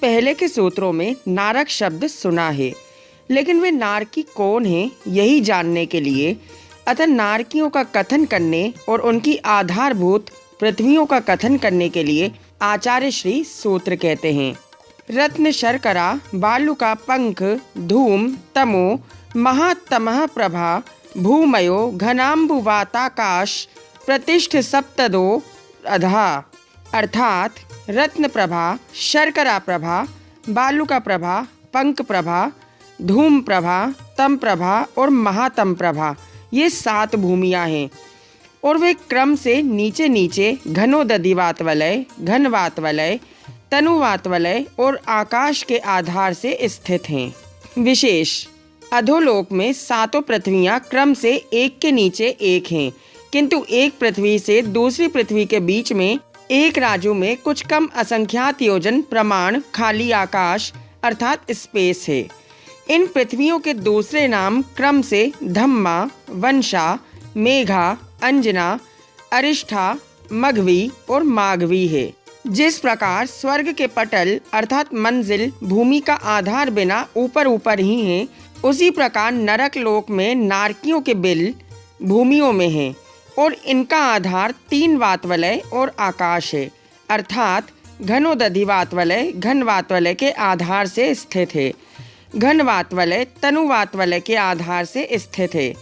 पहले के सूत्रों में नारक शब्द सुना है, लेकिन वे नारकी कौन हैं यही जानने के लिए अतः नारकियों का कथन करने और उनकी आधारभूत पृथ्वियों का कथन करने के लिए आचार्य श्री सूत्र कहते हैं। रत्न शर्करा बालुका पंख धूम तमो महातमः प्रभा भूमयो घनाम्बुवाताकाश प्रतिष्ठ सप्तदो अधा, अर्थात रत्न प्रभा, शर्करा प्रभा, बालुका प्रभा, पंख प्रभा, धूम प्रभा, तम प्रभा और महातम प्रभा, ये 7 भूमियाँ हैं और वे क्रम से नीचे नीचे घनोदधिवात वलय, घनवात वलय, तनुवात वलय और आकाश के आधार से स्थित हैं। विशेष अधोलोक में 7 पृथ्वियाँ क्रम से एक के नीचे एक हैं, किंतु एक पृथ्वी से दूसरी पृथ्वी के बीच में एक राजू में कुछ कम असंख्यात योजन प्रमाण खाली आकाश अर्थात स्पेस है। इन पृथ्वियों के दूसरे नाम क्रम से धम्मा, वंशा, मेघा, अंजना, अरिष्ठा, मघवी और माघवी है। जिस प्रकार स्वर्ग के पटल अर्थात मंजिल भूमि का आधार बिना ऊपर ऊपर ही हैं, उसी प्रकार नरक लोक में नारकियों के बिल भूमियों में हैं और इनका आधार 3 वातवलय और आकाश है, अर्थात घनोदधिवात वलय घनवात वलय के आधार से स्थित है। घनवात वलय तनुवात वलय के आधार से स्थित है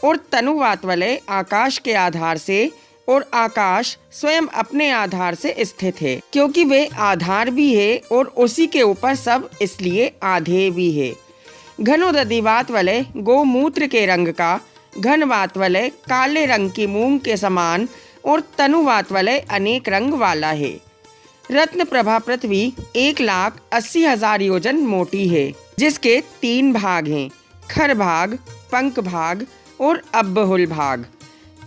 और तनुवात वलय आकाश के आधार से और आकाश स्वयं अपने आधार से स्थित है, क्योंकि वे आधार भी है और उसी के ऊपर सब इसलिए आधेय भी है। घनोदधिवात वलय गोमूत्र के रंग का, घनवात वलय काले रंग की मूंग के समान और तनुवात वलय अनेक रंग वाला है। रत्न प्रभा पृथ्वी 1,80,000 योजन मोटी है, जिसके 3 भाग हैं, खर भाग, पंख भाग और अब्बहुल भाग।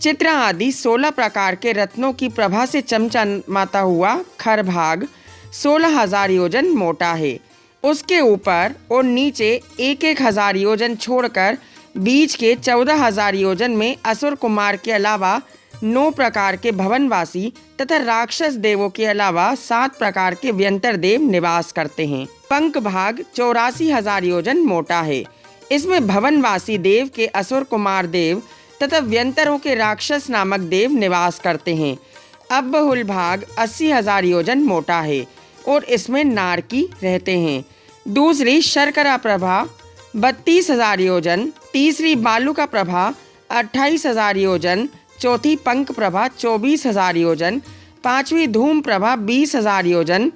चित्रा आदि 16 प्रकार के रत्नों की प्रभा से चमचमाता हुआ खर भाग 16,000 योजन मोटा है। उसके ऊपर और नीचे 1,000 योजन छोड़कर बीच के 14,000 योजन में असुर कुमार के अलावा 9 प्रकार के भवनवासी तथा राक्षस देवों के अलावा 7 प्रकार के व्यंतर देव निवास करते हैं। पंख भाग 84,000 योजन मोटा है। इसमें भवनवासी देव के असुर कुमार देव तथा व्यंतरों के राक्षस नामक देव निवास करते हैं। अब्बहुल भाग 80,000 योजन मोटा है और इसमें नारकी रहते हैं। दूसरी शर्करा प्रभा 32,000 योजन, तीसरी बालुका प्रभा 28,000 योजन, चौथी पंख प्रभा 24,000 योजन, पांचवी धूम प्रभा 20,000 योजन,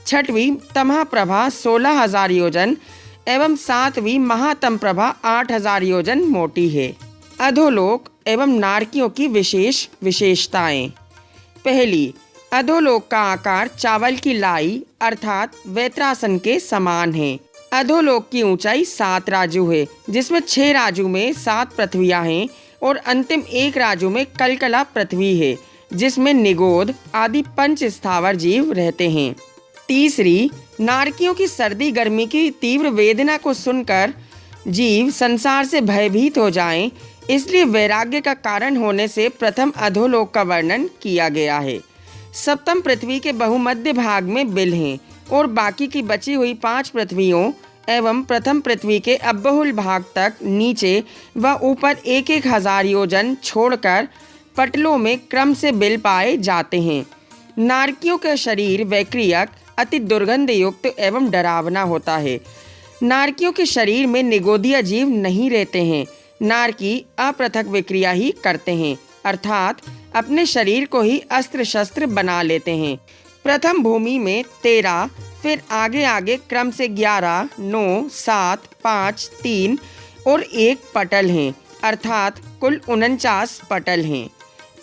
छठवीं तमह प्रभा 16,000 योजन एवं 7वीं महातम प्रभा 8,000 योजन मोटी है। अधोलोक एवं नारकियों की विशेष विशेषताएं। पहली, अधोलोक का आकार चावल की लाई अर्थात वैत्रासन के समान है। अधोलोक की ऊंचाई 7 राजू है, जिसमें 6 राजू में 7 पृथ्वियां हैं और अंतिम 1 राजू में कलकला पृथ्वी है, जिसमें निगोद आदि 5 स्थावर जीव रहते हैं। तीसरी, नारकियों की सर्दी गर्मी की तीव्र वेदना को सुनकर जीव संसार से भयभीत हो जाएं, इसलिए वैराग्य का कारण होने से प्रथम अधोलोक का वर्णन किया गया है। सप्तम पृथ्वी के बहुमध्य भाग में बिल हैं और बाकी की बची हुई 5 पृथ्वियों एवं प्रथम पृथ्वी के अब्बहुल भाग तक नीचे व ऊपर 1,000 योजन छोड़कर पटलों में क्रम से बिल पाए जाते हैं। नारकियों का शरीर वैक्रियक अति दुर्गंध युक्त एवं डरावना होता है। नारकियों के शरीर में निगोदिया जीव नहीं रहते हैं। नारकी अपृथक विक्रिया ही करते हैं, अर्थात अपने शरीर को ही अस्त्र शस्त्र बना लेते हैं। प्रथम भूमि में 13, फिर आगे आगे क्रम से 11, 9, 7, 5, 3 और 1 पटल हैं, अर्थात कुल 49 पटल हैं।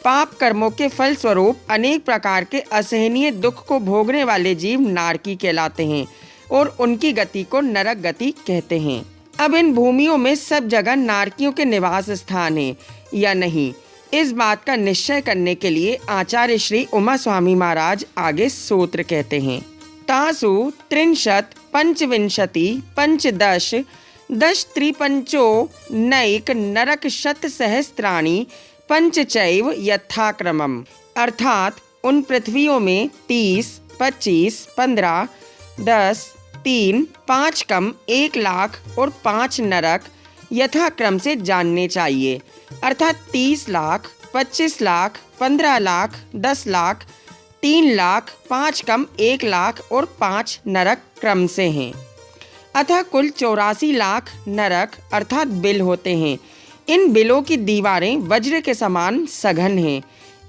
पाप कर्मों के फल स्वरूप अनेक प्रकार के असहनीय दुख को भोगने वाले जीव नारकी कहलाते हैं और उनकी गति को नरक गति कहते हैं। अब इन भूमियों में सब जगह नारकियों के निवास स्थान है या नहीं, इस बात का निश्चय करने के लिए आचार्य श्री उमा स्वामी महाराज आगे सूत्र कहते हैं। तासु 63 पंचविंशति पंचदश दश त्रिपंचो नैक नरक शत सहस्त्राणि पंचचैव यथाक्रमम्, अर्थात उन पृथ्वियों में 30, 25, 15, 10, 3, 5 कम, 1 लाख और 5 नरक यथाक्रम से जानने चाहिए, अर्थात 30 लाख, 25 लाख, 15 लाख, 10 लाख, 3 लाख, 5 कम, 1 लाख और 5 नरक क्रम से हैं। अतः कुल 84 लाख नरक अर्थात बिल होते हैं। इन बिलों की दीवारें वज्र के समान सघन हैं।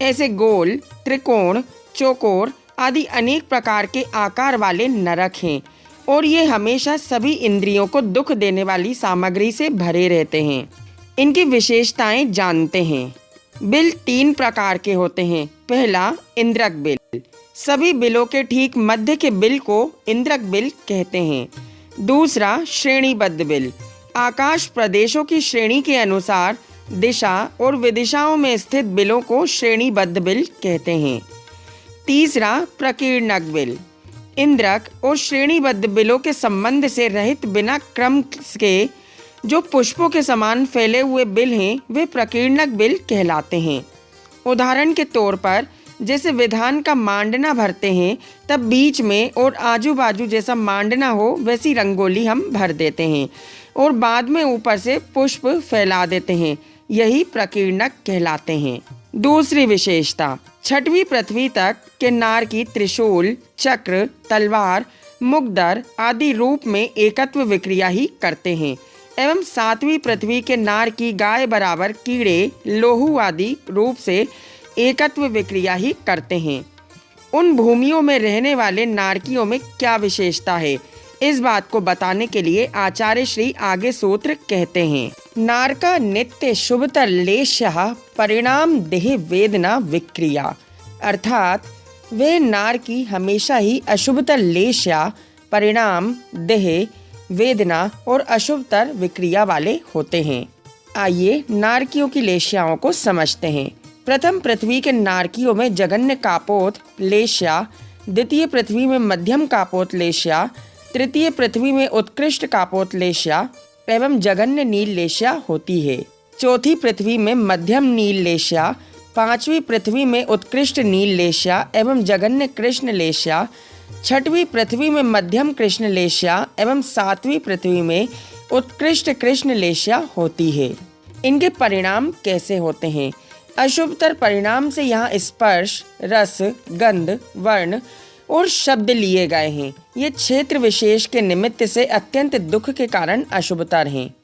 ऐसे गोल, त्रिकोण, चौकोर आदि अनेक प्रकार के आकार वाले नरक हैं और ये हमेशा सभी इंद्रियों को दुख देने वाली सामग्री से भरे रहते हैं। इनकी विशेषताएं जानते हैं। बिल 3 प्रकार के होते हैं। पहला, इंद्रक बिल। सभी बिलों के ठीक मध्य के बिल को इंद्रक बिल कहते हैं। दूसरा, श्रेणीबद्ध बिल। आकाश प्रदेशों की श्रेणी के अनुसार दिशा और विदिशाओं में स्थित बिलों को श्रेणीबद्ध बिल कहते हैं। तीसरा, प्रकीर्णक बिल। इंद्रक और श्रेणीबद्ध बिलों के संबंध से रहित बिना क्रम के जो पुष्पों के समान फैले हुए बिल हैं वे प्रकीर्णक बिल कहलाते हैं। उदाहरण के तौर पर जैसे विधान का मांडना भरते हैं तब बीच में और आजू बाजू जैसा मांडना हो वैसी रंगोली हम भर देते हैं और बाद में ऊपर से पुष्प फैला देते हैं, यही प्रकीर्णक कहलाते हैं। दूसरी विशेषता, 6वीं पृथ्वी तक के नार की त्रिशूल, चक्र, तलवार, मुग्दर आदि रूप में एकत्व विक्रिया ही करते हैं एवं 7वीं पृथ्वी के नार की गाय बराबर कीड़े, लोहू आदि रूप से एकत्व विक्रिया ही करते हैं। उन भूमियों में रहने वाले नारकियों में क्या विशेषता है, इस बात को बताने के लिए आचार्य श्री आगे सूत्र कहते हैं। नारका नित्य शुभतर लेशः परिणाम देह वेदना विक्रिया, अर्थात वे नार की हमेशा ही अशुभतर लेशा, परिणाम, देह, वेदना और अशुभतर विक्रिया वाले होते हैं। आइए नारकियों की लेश्याओं को समझते हैं। प्रथम पृथ्वी के नारकियों में जघन्य कापोत लेश्या, द्वितीय पृथ्वी में मध्यम कापोत लेश्या, तृतीय पृथ्वी में उत्कृष्ट कापोत लेश्या एवं जघन्य नील लेश्या होती है। चौथी पृथ्वी में मध्यम नील लेश्या, 5वीं पृथ्वी में उत्कृष्ट नील लेश्या एवं जघन्य कृष्ण लेश्या, 6वीं पृथ्वी में मध्यम कृष्ण लेश्या एवं 7वीं पृथ्वी में उत्कृष्ट कृष्ण लेश्या होती है। इनके परिणाम कैसे होते हैं? अशुभतर परिणाम से यहाँ स्पर्श, रस, गंध, वर्ण और शब्द लिए गए हैं। ये क्षेत्र विशेष के निमित्त से अत्यंत दुख के कारण अशुभतर हैं।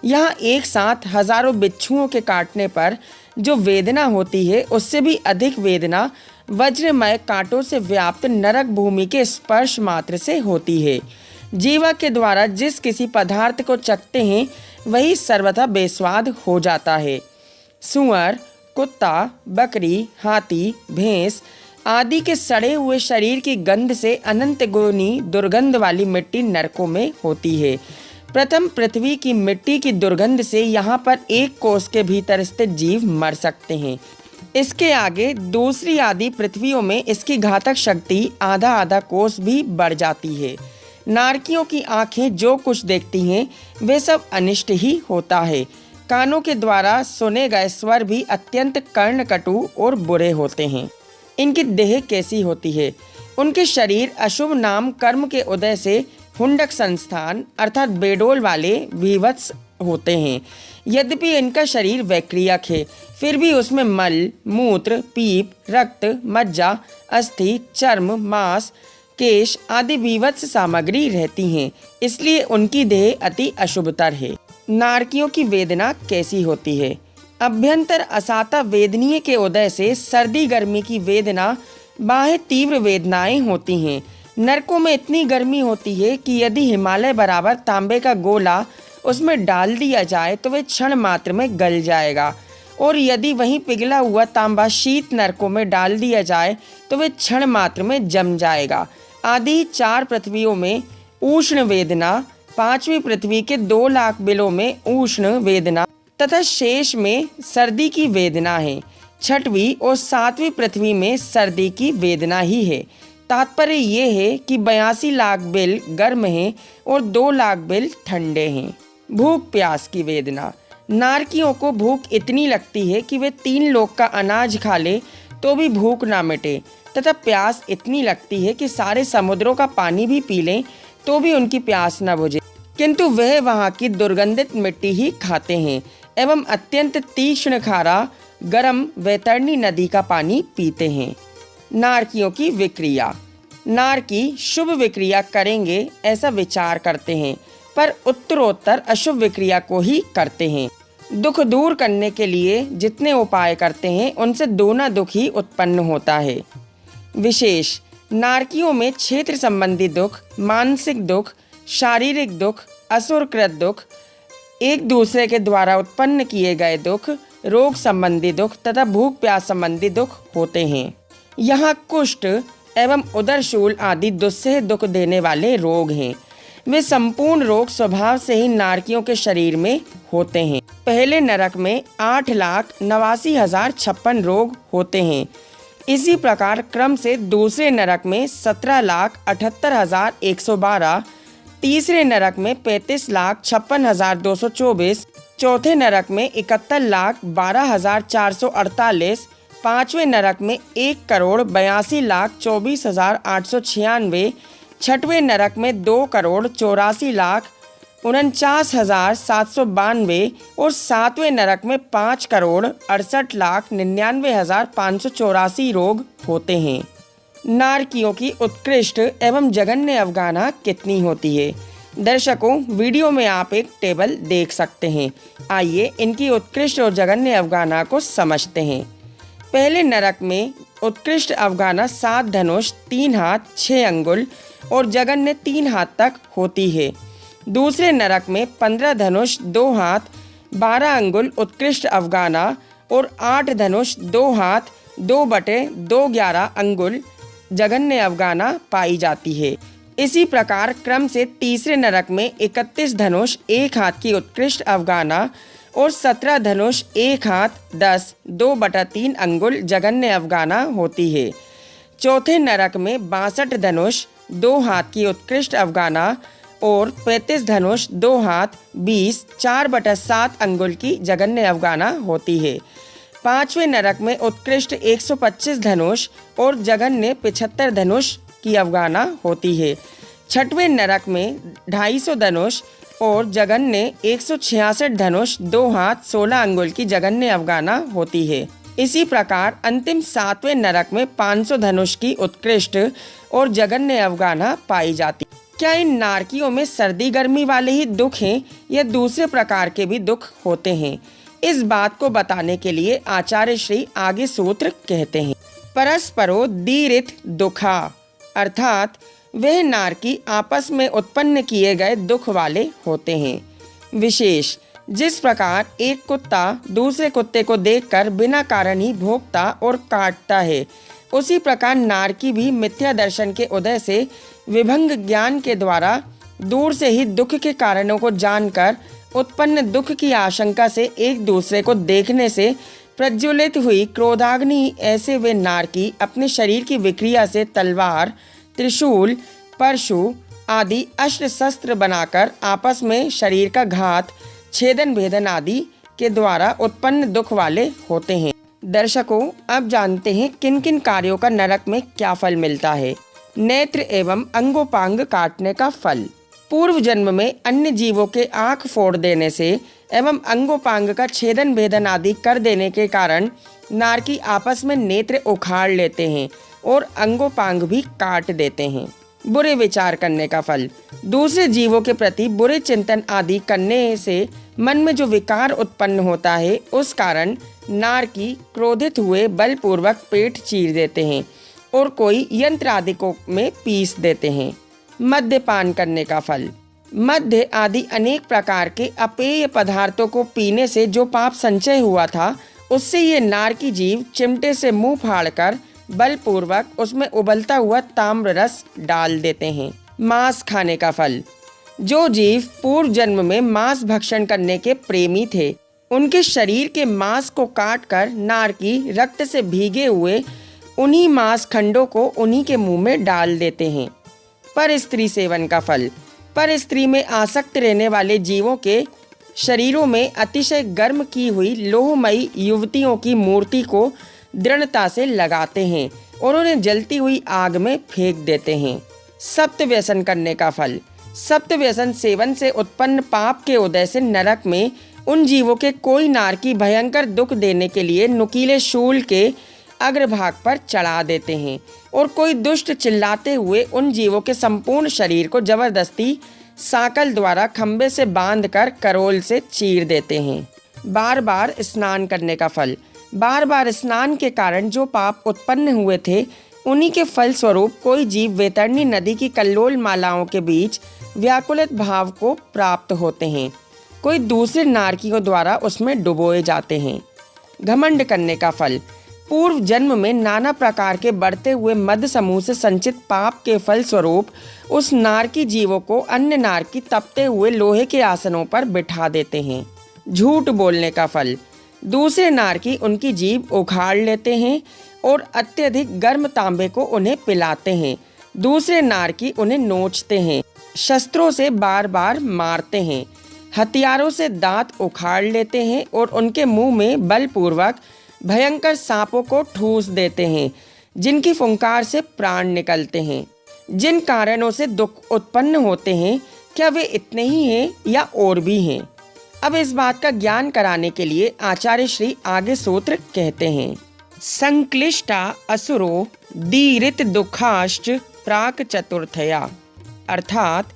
यहाँ एक साथ हजारों बिच्छुओं के काटने पर जो वेदना होती है उससे भी अधिक वेदना वज्रमय कांटों से व्याप्त नरक भूमि के स्पर्श मात्र से होती है। जीवा के द्वारा जिस किसी पदार्थ को चखते हैं वही सर्वथा बेस्वाद हो जाता है। सुअर, कुत्ता, बकरी, हाथी, भैंस आदि के सड़े हुए शरीर की गंध से अनंत गुनी दुर्गंध वाली मिट्टी नरकों में होती है। प्रथम पृथ्वी की मिट्टी की दुर्गंध से यहाँ पर एक कोस के भीतर स्थित जीव मर सकते हैं। इसके आगे दूसरी आदि पृथ्वियों में इसकी घातक शक्ति आधा आधा कोस भी बढ़ जाती है। नारकियों की आंखें जो कुछ देखती हैं वे सब अनिष्ट ही होता है। कानों के द्वारा सुने गए स्वर भी अत्यंत कर्णकटु और बुरे होते हैं। इनकी देह कैसी होती है? उनके शरीर अशुभ नाम कर्म के उदय से हुंडक संस्थान अर्थात बेडोल वाले विवत्स होते हैं। यद्यपि इनका शरीर वैक्रियक है फिर भी उसमें मल, मूत्र, पीप, रक्त, मज्जा, अस्थि, चर्म, मांस, केश आदि विवत्स सामग्री रहती हैं, इसलिए उनकी देह अति अशुभतर है। नारकियों की वेदना कैसी होती है? अभ्यंतर असाता वेदनीय के उदय से सर्दी गर्मी की वेदना बाह्य तीव्र वेदनाएं होती हैं। नरकों में इतनी गर्मी होती है कि यदि हिमालय बराबर तांबे का गोला उसमें डाल दिया जाए तो वह क्षण मात्र में गल जाएगा और यदि वहीं पिघला हुआ तांबा शीत नरकों में डाल दिया जाए तो वह क्षण मात्र में जम जाएगा। आदि 4 पृथ्वियों में उष्ण वेदना, 5वीं पृथ्वी के 2 लाख बिलों में उष्ण वेदना तथा शेष में सर्दी की वेदना है। 6वीं और 7वीं पृथ्वी में सर्दी की वेदना ही है। तात्पर्य ये है कि 82 लाख बिल गर्म हैं और 2 लाख बिल ठंडे हैं। भूख प्यास की वेदना। नारकियों को भूख इतनी लगती है कि वे 3 लोक का अनाज खा ले तो भी भूख ना मिटे तथा प्यास इतनी लगती है कि सारे समुद्रों का पानी भी पी लें तो भी उनकी प्यास न बुझे, किंतु वह वहाँ की दुर्गंधित मिट्टी ही खाते हैं एवं अत्यंत तीक्ष्ण खारा गर्म वैतरणी नदी का पानी पीते हैं। नारकियों की विक्रिया। नारकी शुभ विक्रिया करेंगे ऐसा विचार करते हैं, पर उत्तरोत्तर अशुभ विक्रिया को ही करते हैं। दुख दूर करने के लिए जितने उपाय करते हैं उनसे दोना दुख ही उत्पन्न होता है। विशेष नारकियों में क्षेत्र संबंधी दुख, मानसिक दुख, शारीरिक दुख, असुरकृत दुख, एक दूसरे के द्वारा उत्पन्न किए गए दुख, रोग संबंधी दुख तथा भूख प्यास संबंधी दुख होते हैं। यहाँ कुष्ठ एवं उदरशूल आदि दुस्सह दुख देने वाले रोग हैं। वे संपूर्ण रोग स्वभाव से ही नारकियों के शरीर में होते हैं। पहले नरक में 8,89,056 रोग होते हैं। इसी प्रकार क्रम से दूसरे नरक में 17,78,112, तीसरे नरक में 35,56,224, चौथे नरक में 71,12,448, पांचवें नरक में 1,82,24,896, छठवें नरक में 2,84,49,792 और सातवें नरक में 5,68,99,584 रोग होते हैं। नारकियों की उत्कृष्ट एवं जघन्य अवगाहना कितनी होती है? दर्शकों, वीडियो में आप एक टेबल देख सकते हैं। आइए इनकी उत्कृष्ट और जघन्य अवगाहना को समझते हैं। पहले नरक में उत्कृष्ट अवगाहना 7 धनुष 3 हाथ 6 अंगुल और जघन्य 3 हाथ तक होती है। दूसरे नरक में 15 धनुष 2 हाथ 12 अंगुल उत्कृष्ट अवगाहना और 8 धनुष 2 हाथ 2/2 अंगुल जघन्य अवगाहना पाई जाती है। इसी प्रकार क्रम से तीसरे नरक में 31 धनुष 1 हाथ की उत्कृष्ट अवगाहना और 17 धनुष 1 हाथ 2/3 अंगुल जघन्य अवगाहना होती है। चौथे नरक में 62 धनुष 2 हाथ की उत्कृष्ट अवगाहना और 35 धनुष 2 हाथ 4/7 अंगुल की जघन्य अवगाहना होती है। पांचवें नरक में उत्कृष्ट 125 धनुष और जघन्य 75 धनुष की अवगाहना होती है। छठवें नरक में 250 धनुष और जघन्य 166 धनुष 2 हाथ 16 अंगुल की जघन्य अवगाहना होती है। इसी प्रकार अंतिम सातवें नरक में 500 धनुष की उत्कृष्ट और जघन्य अवगाहना पाई जाती। क्या इन नारकियों में सर्दी गर्मी वाले ही दुख हैं या दूसरे प्रकार के भी दुख होते हैं? इस बात को बताने के लिए आचार्य श्री आगे सूत्र कहते हैं। परस्परो दीरित दुखा, अर्थात वह नारकी आपस में उत्पन्न किए गए दुख वाले होते हैं। विशेष जिस प्रकार एक कुत्ता दूसरे कुत्ते को देखकर बिना कारण ही भौंकता और काटता है, उसी प्रकार नारकी भी मिथ्या दर्शन के उदय से विभंग ज्ञान के द्वारा दूर से ही दुख के कारणों को जानकर उत्पन्न दुख की आशंका से एक दूसरे को देखने से प्रज्वलित हुई क्रोधाग्नि, ऐसे वे नारकी अपने शरीर की विक्रिया से तलवार, त्रिशूल, परशु आदि अस्त्र शस्त्र बनाकर आपस में शरीर का घात, छेदन भेदन आदि के द्वारा उत्पन्न दुख वाले होते हैं। दर्शकों, अब जानते हैं किन किन कार्यों का नरक में क्या फल मिलता है। नेत्र एवं अंगोपांग काटने का फल। पूर्व जन्म में अन्य जीवों के आँख फोड़ देने से एवं अंगोपांग का छेदन भेदन आदि कर देने के कारण नारकी आपस में नेत्र उखाड़ लेते हैं और अंगोपांग भी काट देते हैं। बुरे विचार करने का फल। दूसरे जीवों के प्रति बुरे चिंतन आदि करने से मन में जो विकार उत्पन्न होता है, उस कारण नारकी क्रोधित हुए बलपूर्वक पेट चीर देते हैं और कोई यंत्र आदि को में पीस देते हैं। मद्यपान करने का फल। मद्य आदि अनेक प्रकार के अपेय पदार्थों को पीने से जो पाप संचय हुआ था, उससे ये नारकी जीव चिमटे से मुंह फाड़कर बलपूर्वक उसमें उबलता हुआ ताम्र रस डाल देते हैं। मांस खाने का फल। जो जीव पूर्व जन्म में मांस भक्षण करने के प्रेमी थे, उनके शरीर के मांस को काटकर नारकी रक्त से भीगे हुए उन्हीं मांस खंडों को उन्हीं के मुंह में डाल देते हैं। पर स्त्री सेवन का फल। पर स्त्री में आसक्त रहने वाले जीवों के शरीरों में अतिशय गर्म की हुई लोहमयी युवतियों की मूर्ति को दृढ़ता से लगाते हैं और उन्हें जलती हुई आग में फेंक देते हैं। सप्त व्यसन करने का फल। सप्त व्यसन सेवन से उत्पन्न पाप के उदय से नरक में उन जीवों के कोई नारकी भयंकर दुख देने के लिए नुकीले शूल के अग्रभाग पर चढ़ा देते हैं और कोई दुष्ट चिल्लाते हुए उन जीवों के संपूर्ण शरीर को जबरदस्ती साकल द्वारा खंबे से बांधकर करोल से चीर देते हैं। बार बार स्नान करने का फल। बार बार स्नान के कारण जो पाप उत्पन्न हुए थे, उन्हीं के फल स्वरूप कोई जीव वैतरणी नदी की कल्लोल मालाओं के बीच व्याकुलित भाव को प्राप्त होते हैं। कोई दूसरे नारकियों द्वारा उसमें डुबोए जाते हैं। घमंड करने का फल। पूर्व जन्म में नाना प्रकार के बढ़ते हुए मद समूह से संचित पाप के फल स्वरूप उस नारकी जीवों को अन्य नारकी तपते हुए लोहे के आसनों पर बिठा देते हैं। झूठ बोलने का फल। दूसरे नारकी उनकी जीभ उखाड़ लेते हैं और अत्यधिक गर्म तांबे को उन्हें पिलाते हैं। दूसरे नारकी उन्हें नोचते हैं, शस्त्रों से बार बार मारते हैं, हथियारों से दांत उखाड़ लेते हैं और उनके मुंह में बलपूर्वक भयंकर सांपों को ठूस देते हैं, जिनकी फुंकार से प्राण निकलते हैं। जिन कारणों से दुख उत्पन्न होते हैं, क्या वे इतने ही हैं या और भी हैं? अब इस बात का ज्ञान कराने के लिए आचार्य श्री आगे सूत्र कहते हैं। संक्लिष्टा असुरो दीरित दुखाश्च प्राक चतुर्थया, अर्थात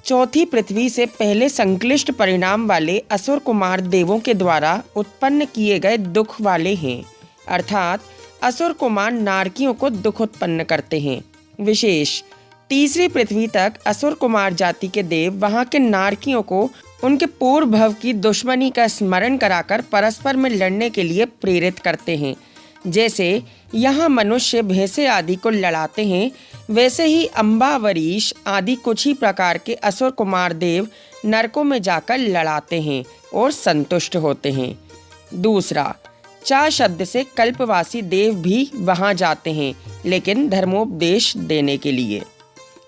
चौथी पृथ्वी से पहले संक्लिष्ट परिणाम वाले असुर कुमार देवों के द्वारा उत्पन्न किए गए दुख वाले हैं। अर्थात असुर कुमार नारकियों को दुख उत्पन्न करते हैं। विशेष तीसरी पृथ्वी तक असुर कुमार जाति के देव वहां के नारकियों को उनके पूर्व भव की दुश्मनी का स्मरण कराकर परस्पर में लड़ने के लिए प्रेरित करते हैं। जैसे यहाँ मनुष्य भैंसे आदि को लड़ाते हैं, वैसे ही अम्बावरीश आदि कुछ ही प्रकार के असुर कुमार देव नरकों में जाकर लड़ाते हैं और संतुष्ट होते हैं। दूसरा, चा शब्द से कल्पवासी देव भी वहां जाते हैं, लेकिन धर्मोपदेश देने के लिए।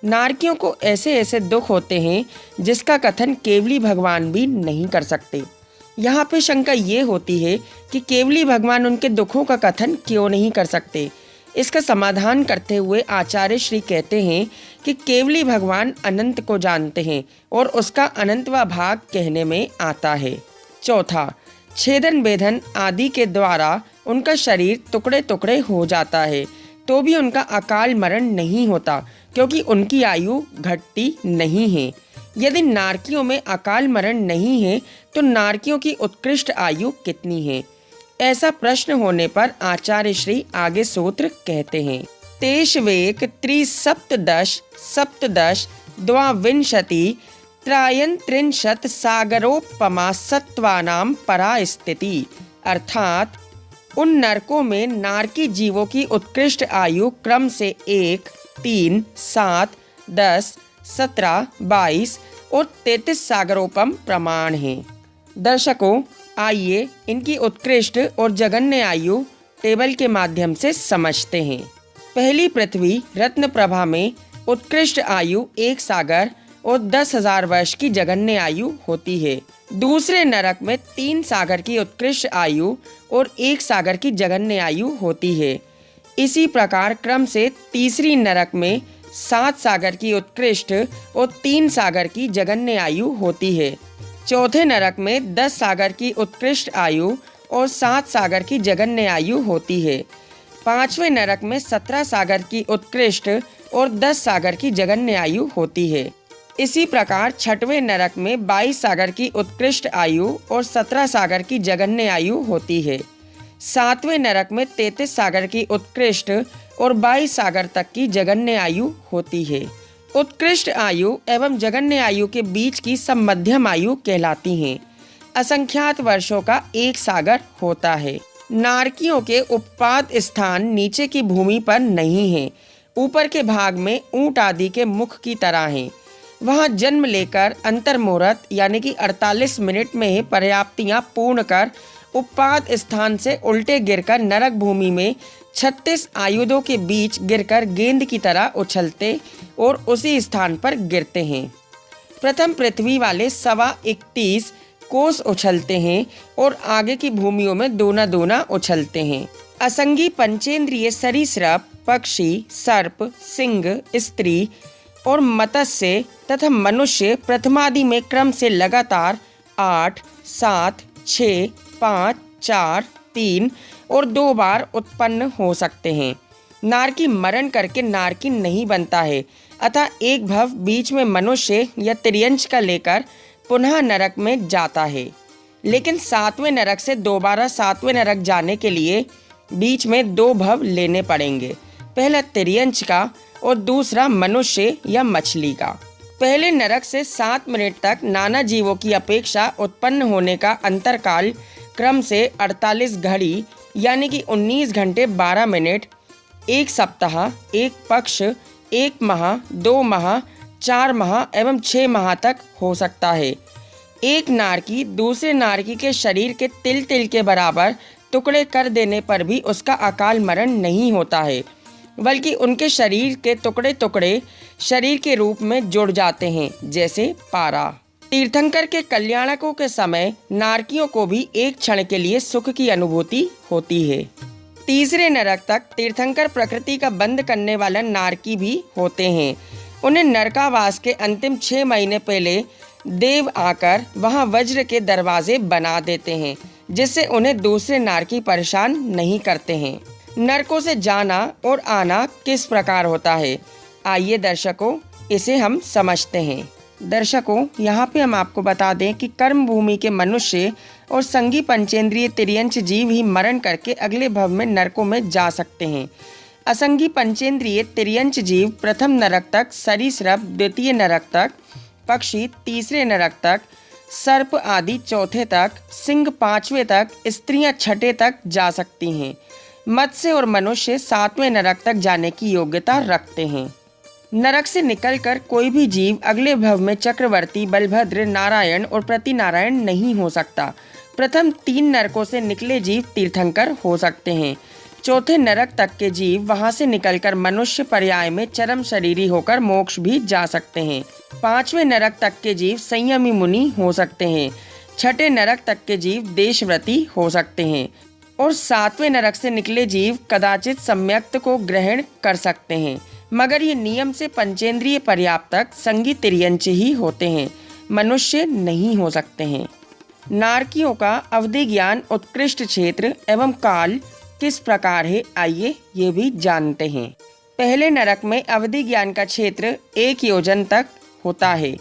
नारकियों को ऐसे ऐसे दुख होते हैं जिसका कथन केवली भगवान भी नहीं कर सकते। यहाँ पे शंका ये होती है कि केवली भगवान उनके दुखों का कथन क्यों नहीं कर सकते। इसका समाधान करते हुए आचार्य श्री कहते हैं कि केवली भगवान अनंत को जानते हैं और उसका अनंतवा भाग कहने में आता है। चौथा, छेदन भेदन आदि के द्वारा उनका शरीर टुकड़े टुकड़े हो जाता है, तो भी उनका अकाल मरण नहीं होता, क्योंकि उनकी आयु घटती नहीं है। यदि नारकियों में अकाल मरण नहीं है, तो नारकियों की उत्कृष्ट आयु कितनी है? ऐसा प्रश्न होने पर आचार्य श्री आगे सूत्र कहते हैं। तेष्वेक त्रिसप्तदश सप्तदश द्वाविंशति त्रयंत्रिंशत् सागरोपमा सत्वानां परास्थिति, अर्थात उन नरकों में नारकी जीवों की उत्कृष्ट आयु क्रम से 1, 3, 7, 10, 17, 22 और 33 सागरोपम प्रमाण हैं। दर्शकों, आइए इनकी उत्कृष्ट और जघन्य आयु टेबल के माध्यम से समझते हैं। पहली पृथ्वी रत्न प्रभा में उत्कृष्ट आयु 1 सागर और 10,000 वर्ष की जघन्य आयु होती है। दूसरे नरक में 3 सागर की उत्कृष्ट आयु और 1 सागर की जघन्य आयु होती है। इसी प्रकार क्रम से तीसरी नरक में 7 सागर की उत्कृष्ट और 3 सागर की जघन्य आयु होती है। चौथे नरक में 10 सागर की उत्कृष्ट आयु और 7 सागर की जघन्य आयु होती है। पांचवें नरक में 17 सागर की उत्कृष्ट और 10 सागर की जघन्य आयु होती है। इसी प्रकार छठवें नरक में 22 सागर की उत्कृष्ट आयु और 17 सागर की जघन्य आयु होती है। सातवें नरक में 33 सागर की उत्कृष्ट और 22 सागर तक की जघन्य आयु होती है। उत्कृष्ट आयु एवं जघन्य आयु के बीच की सब मध्यम आयु कहलाती हैं। असंख्यात वर्षों का 1 सागर होता है। नारकियों के उपपात स्थान नीचे की भूमि पर नहीं है, ऊपर के भाग में ऊंट आदि के मुख की तरह हैं। वहां जन्म लेकर अंतर्मुहूर्त यानी कि 48 मिनट में ही पर्याप्तियां पूर्ण कर उपपात स्थान से उल्टे गिरकर नरक भूमि में 36 आयुधों के बीच गिरकर गेंद की तरह उछलते और उसी स्थान पर गिरते हैं। प्रथम पृथ्वी वाले 21 कोस उछलते हैं और आगे की भूमियों में दोना दोना उछलते हैं। असंगी पंचेंद्रिय सरीसृप पक्षी, सर्प, सिंह, स्त्री और मत्स्य तथा मनुष्य प्रथमादि में क्रम से लगातार 8, 7, 6, 5, 4, 3 और 2 बार उत्पन्न हो सकते हैं। नारकी मरण करके नारकी नहीं बनता है, अतः एक भव बीच में मनुष्य या तिर्यंच का लेकर पुनः नरक में जाता है। लेकिन 7वें नरक से दोबारा 7वें नरक जाने के लिए बीच में 2 भव लेने पड़ेंगे, पहला तिर्यंच का और दूसरा मनुष्य या मछली का। पहले नरक से 7 मिनट तक नाना जीवों की अपेक्षा उत्पन्न होने का अंतरकाल क्रम से 48 घड़ी यानी कि 19 घंटे 12 मिनट, 1 सप्ताह, 1 पक्ष, 1 माह, 2 माह, 4 माह एवं 6 माह तक हो सकता है। एक नारकी दूसरे नारकी के शरीर के तिल तिल के बराबर टुकड़े कर देने पर भी उसका अकाल मरण नहीं होता है, बल्कि उनके शरीर के टुकड़े टुकड़े शरीर के रूप में जुड़ जाते हैं, जैसे पारा। तीर्थंकर के कल्याणकों के समय नारकियों को भी एक क्षण के लिए सुख की अनुभूति होती है। तीसरे नरक तक तीर्थंकर प्रकृति का बंद करने वाला नारकी भी होते हैं। उन्हें नरकावास के अंतिम 6 महीने पहले देव आकर वहां वज्र के दरवाजे बना देते हैं, जिससे उन्हें दूसरे नारकी परेशान नहीं करते हैं। नरकों से जाना और आना किस प्रकार होता है, आइए दर्शकों इसे हम समझते हैं। दर्शकों, यहाँ पे हम आपको बता दें कि कर्म भूमि के मनुष्य और संगी पंचेंद्रिय तिर्यंच जीव ही मरण करके अगले भव में नरकों में जा सकते हैं। असंगी पंचेंद्रिय तिर्यंच जीव प्रथम नरक तक, सरीसृप द्वितीय नरक तक, पक्षी तीसरे नरक तक, सर्प आदि चौथे तक, सिंह 5वें तक, स्त्रियां 6ठे तक जा सकती हैं। मत्स्य और मनुष्य 7वें नरक तक जाने की योग्यता रखते हैं। नरक से निकलकर कोई भी जीव अगले भव में चक्रवर्ती, बलभद्र, नारायण और प्रतिनारायण नहीं हो सकता। प्रथम 3 नरकों से निकले जीव तीर्थंकर हो सकते हैं। चौथे नरक तक के जीव वहां से निकलकर मनुष्य पर्याय में चरम शरीरी होकर मोक्ष भी जा सकते हैं। 5वें नरक तक के जीव संयमी मुनि हो सकते हैं। 6ठे नरक तक के जीव देशव्रती हो सकते हैं और 7वें नरक से निकले जीव कदाचित सम्यक्त को ग्रहण कर सकते हैं, मगर ये नियम से पंचेंद्रिय पर्याप्त तक संगी तिर्यंच ही होते हैं, मनुष्य नहीं हो सकते हैं। नारकियों का अवधि ज्ञान उत्कृष्ट क्षेत्र एवं काल किस प्रकार है, आइए ये भी जानते हैं। पहले नरक में अवधि ज्ञान का क्षेत्र 1 योजन तक होता है।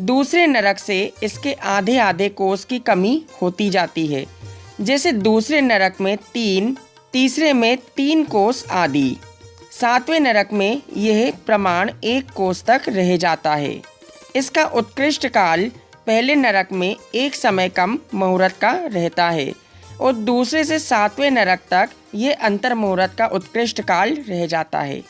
दूसरे नरक से इसके आधे आधे कोस की कमी होती जाती है, जैसे दूसरे नरक में 3, तीसरे में 3 कोस आदि। 7वें नरक में यह प्रमाण 1 कोस तक रह जाता है। इसका उत्कृष्ट काल पहले नरक में 1 समय कम मुहूर्त का रहता है और दूसरे से 7वें नरक तक ये अंतर मुहूर्त का उत्कृष्ट काल रह जाता है।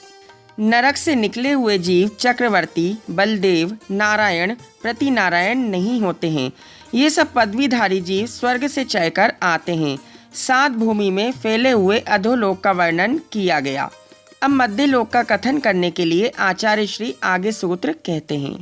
नरक से निकले हुए जीव चक्रवर्ती, बलदेव, नारायण, प्रतिनारायण नहीं होते हैं। ये सब पदवीधारी जीव स्वर्ग से चयकर आते हैं। 7 भूमि में फैले हुए अधोलोक का वर्णन किया गया। अब मध्य लोक का कथन करने के लिए आचार्य श्री आगे सूत्र कहते हैं।